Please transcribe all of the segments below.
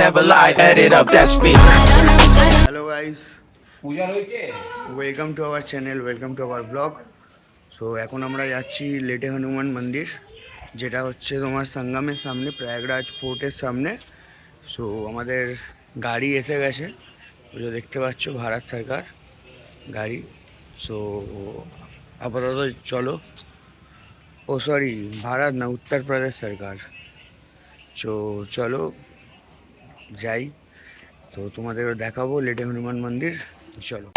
never lie, add it up, that's me. Hello guys, Puja রয়েছে। Welcome to our channel, welcome to our blog. So এখন আমরা যাচ্ছি লেটে হনুমান মন্দির, যেটা হচ্ছে তোমার সঙ্গমের সামনে, প্রয়াগরাজ ফোর্টের সামনে। সো আমাদের গাড়ি এসে গেছে, ওই যে দেখতে পাচ্ছ ভারত সরকার গাড়ি। সো আপাতত চলো, ও সরি ভারত না, উত্তরপ্রদেশ সরকার। সো চলো যাই, তো তোমাদের দেখাবো লেটে হনুমান মন্দির। চলো।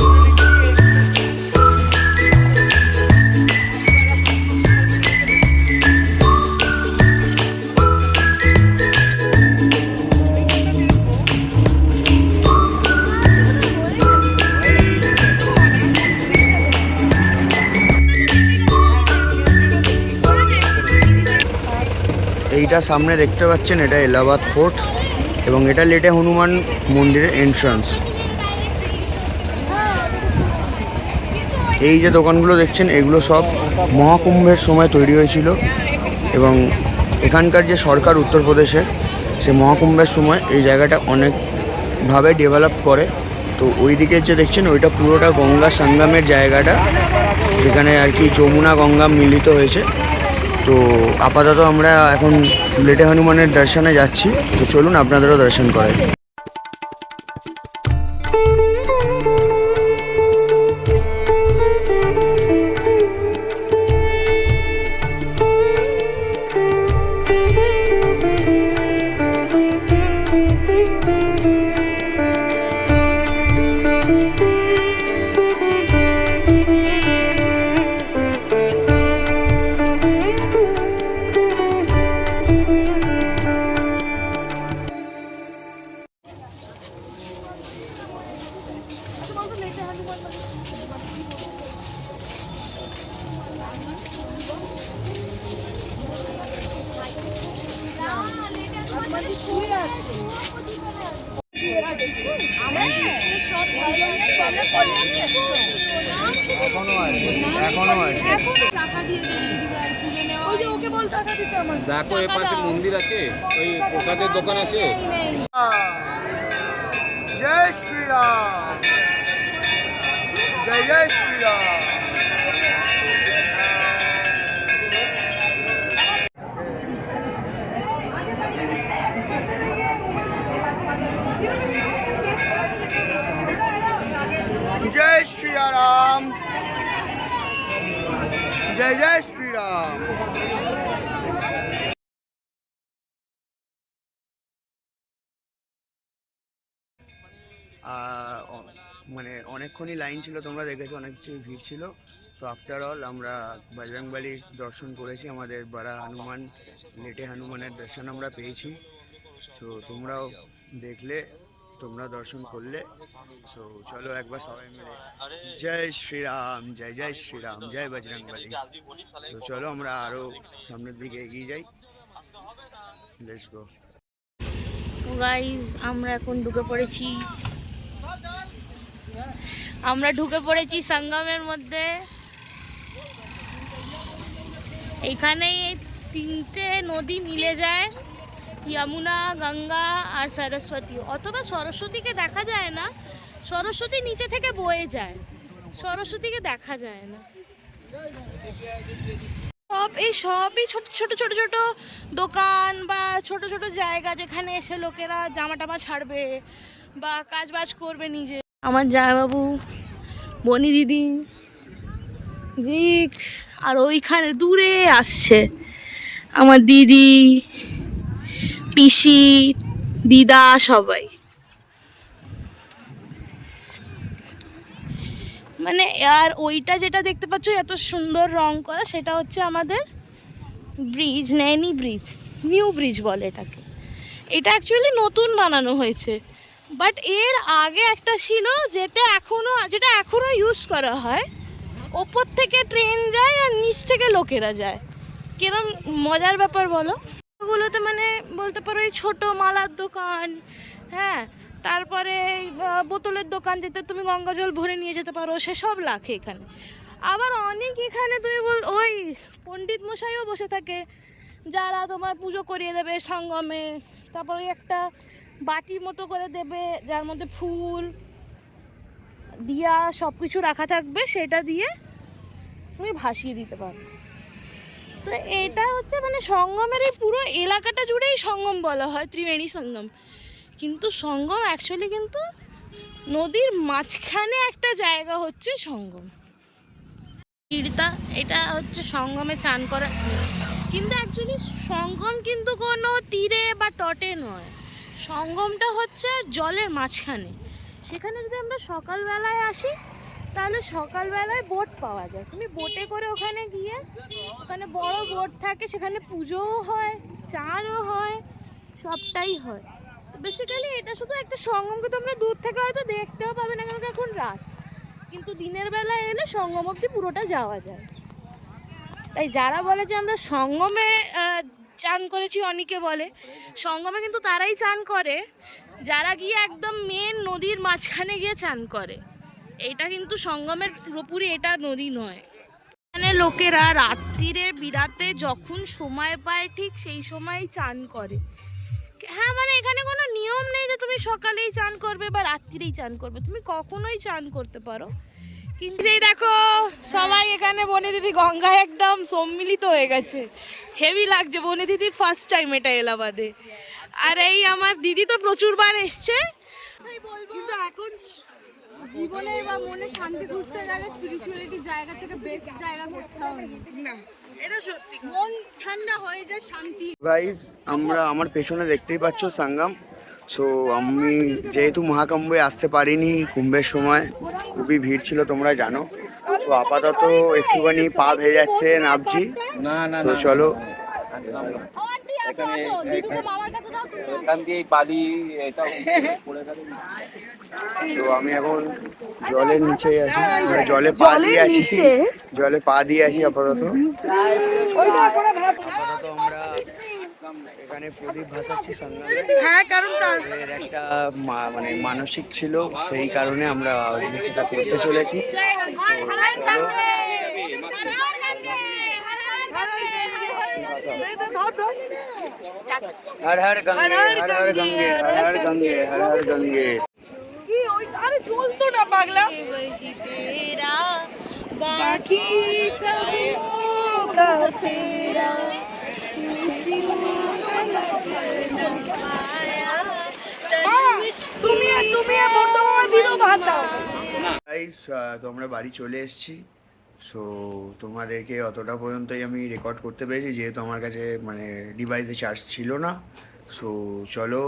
এইটা সামনে দেখতে পাচ্ছেন, এটা এলাহাবাদ ফোর্ট এবং এটা লেটে হনুমান মন্দিরের এন্ট্রান্স। এই যে দোকানগুলো দেখছেন, এগুলো সব মহাকুম্ভের সময় তৈরি হয়েছিল এবং এখানকার যে সরকার উত্তরপ্রদেশের, সে মহাকুম্ভের সময় এই জায়গাটা অনেকভাবে ডেভেলপ করে। তো ওই দিকে যে দেখছেন, ওইটা পুরোটা গঙ্গা সঙ্গমের জায়গাটা, যেখানে আর কি যমুনা গঙ্গা মিলিত হয়েছে। তো আপাতত আমরা এখন লেটে হনুমানের দর্শনে যাচ্ছি, তো চলুন আপনাদেরও দর্শন করেন। দেখো এ পাশে মন্দির আছে, ওই প্রসাদের দোকান আছে। জয় শ্রীরাম, জয় জয় শ্রীরাম। जय श्री राम, जय जय श्री राम। মানে অনেকক্ষণই লাইন ছিল, তোমরা দেখেছো অনেকটাই ভিড় ছিল। সো আফটার অল আমরা বজরংবলীর দর্শন করেছি, আমাদের বড় হনুমান লেটে হনুমানের দর্শন আমরা পেয়েছি। সো তোমরাও দেখলে, তোমরা দর্শন করলে। সো চলো একবার সবাই মিলে জয় শ্রীরাম, জয় জয় শ্রীরাম, জয় বজরংবলী। তো চলো আমরা আরো সামনের দিকে এগিয়ে যাই, লেটস গো। গাইজ আমরা এখন ঢুকে পড়েছি সঙ্গমের মধ্যে। এইখানেই তিনটে নদী মিলে যায়, যমুনা, গঙ্গা আর সরস্বতী। অথবা সরস্বতীকে দেখা যায় না, সরস্বতী নিচে থেকে বয়ে যায়, সরস্বতীকে দেখা যায় না। সবই ছোট ছোট ছোট ছোট দোকান বা ছোট ছোট জায়গা, যেখানে এসে লোকেরা জামা টামা ছাড়বে বা কাজ বাজ করবে নিজে। আমার জামাইবাবু, বনি দিদি, রিক্স, আর ওইখানে দূরে আসছে আমার দিদি, পিসি, দিদা, সবাই। মানে আর ওইটা যেটা দেখতে পাচ্ছ এত সুন্দর রং করা, সেটা হচ্ছে আমাদের bridge, Naini bridge, new bridge বলে এটাকে। এটা অ্যাকচুয়ালি নতুন বানানো হয়েছে, বাট এর আগে একটা ছিল যেটা এখনো ইউজ করা হয়। ওপর থেকে ট্রেন যায় আর নিচ থেকে লোকেরা যায়। কিরম মজার ব্যাপার বলো। ওগুলোতে মানে বলতে পারো এই ছোটো মালার দোকান, হ্যাঁ, তারপরে বোতলের দোকান, যেতে তুমি গঙ্গা জল ভরে নিয়ে যেতে পারো, সেসব রাখে এখানে। আবার অনেক এখানে তুমি ওই পণ্ডিত মশাইও বসে থাকে, যারা তোমার পুজো করিয়ে দেবে সঙ্গমে। তারপর ওই একটা বাটি মতো করে দেবে, যার মধ্যে ফুল দিয়া সব কিছু রাখা থাকবে, সেটা দিয়ে তুমি ভাসিয়ে দিতে পারো। তো এটা হচ্ছে মানে সঙ্গমের এই পুরো এলাকাটা জুড়েই সঙ্গম বলা হয়, ত্রিবেণী সঙ্গম। কিন্তু সঙ্গম অ্যাকচুয়ালি কিন্তু নদীর মাঝখানে একটা জায়গা হচ্ছে সঙ্গম। তীর্থা, এটা হচ্ছে সঙ্গমে চান করা, কিন্তু অ্যাকচুয়ালি সঙ্গম কিন্তু কোনো তীরে বা তটে নয়, সঙ্গমটা হচ্ছে জলের মাঝখানে। সেখানে যদি আমরা সকালবেলায় আসি তাহলে সকালবেলায় বোট পাওয়া যায়, তুমি বোটে করে ওখানে গিয়ে, ওখানে বড় বোট থাকে, সেখানে পুজোও হয়, চানও হয়, সবটাই হয়। তো বেসিক্যালি এটা শুধু একটা সঙ্গমকে তোমরা দূর থেকে হয়তো দেখতেও পাবে না, কারণ এখন রাত, কিন্তু দিনের বেলা এলে সঙ্গম অবধি পুরোটা যাওয়া যায়। তাই যারা বলে যে আমরা সঙ্গমে চান করেছি, অনেকে বলে সঙ্গমে কিন্তু তারাই চান করে যারা গিয়ে একদম মেন নদীর মাঝখানে গিয়ে চান করে। এটা কিন্তু সঙ্গমের পুরোপুরি এটা নদী নয়। এখানে লোকেরা রাত্রিরে বিরাতে যখন সময় পায় ঠিক সেই সময়ই চান করে। হ্যাঁ, মানে এখানে কোনো নিয়ম নেই যে তুমি সকালেই চান করবে বা রাত্রিরেই চান করবে, তুমি কখনোই চান করতে পারো। কিন্তু এই দেখো সবাই এখানে বনে দিদি গঙ্গায় একদম সম্মিলিত হয়ে গেছে, হেভি লাগছে। বনে দিদির ফার্স্ট টাইম এটা এলাহাবাদে, আর এই আমার দিদি তো প্রচুরবার এসছে। কিন্তু এখন জীবনে বা মনে শান্তি খুঁজতে গেলে স্পিরিচুয়ালিটি জায়গা থেকে বেস্ট জায়গা করতে হবে না, এটা সত্যি। মন ঠান্ডা হয়ে যায়, শান্তি। গাইজ, আমার পেছনে দেখতেই পাচ্ছ সঙ্গম। সো আমি যেহেতু মহাকুম্ভে আসতে পারিনি, কুম্ভের সময় খুবই ভিড় ছিল তোমরা জানো, তো আপাতত একটুখানি পা ভেজে যাচ্ছে, নামছি। না না তো না, চলো। এখান দিয়ে বালি এটা পড়ে গেলে তো আমি এখন জলের নিচে আছি, মানে জলে পা দিয়ে আসি, জলে পা দিয়ে আসি আপাতত। আপাতত আমরা এখানে প্রদীপ ভাসাচ্ছি সঙ্গমে। হ্যাঁ, কারণ এর একটা মানে মানসিক ছিল, সেই কারণে আমরা সেটা করতে চলেছি। হর হর গঙ্গে, হর হর গঙ্গে, হর হর গঙ্গে, হর হর গঙ্গে। আরে চলতো না পাগলা। বাকি সব का फेरा গাইস, তো আমরা বাড়ি চলে এসেছি। সো তোমাদেরকে অতটা পর্যন্তই আমি রেকর্ড করতে পেরেছি, যেহেতু আমার কাছে মানে ডিভাইসে চার্জ ছিল না। সো চলো,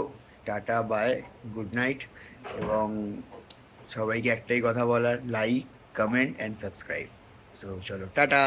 টাটা, বাই, গুড নাইট। এবং সবাইকে একটাই কথা বলার, like, comment and subscribe. So চলো, টাটা।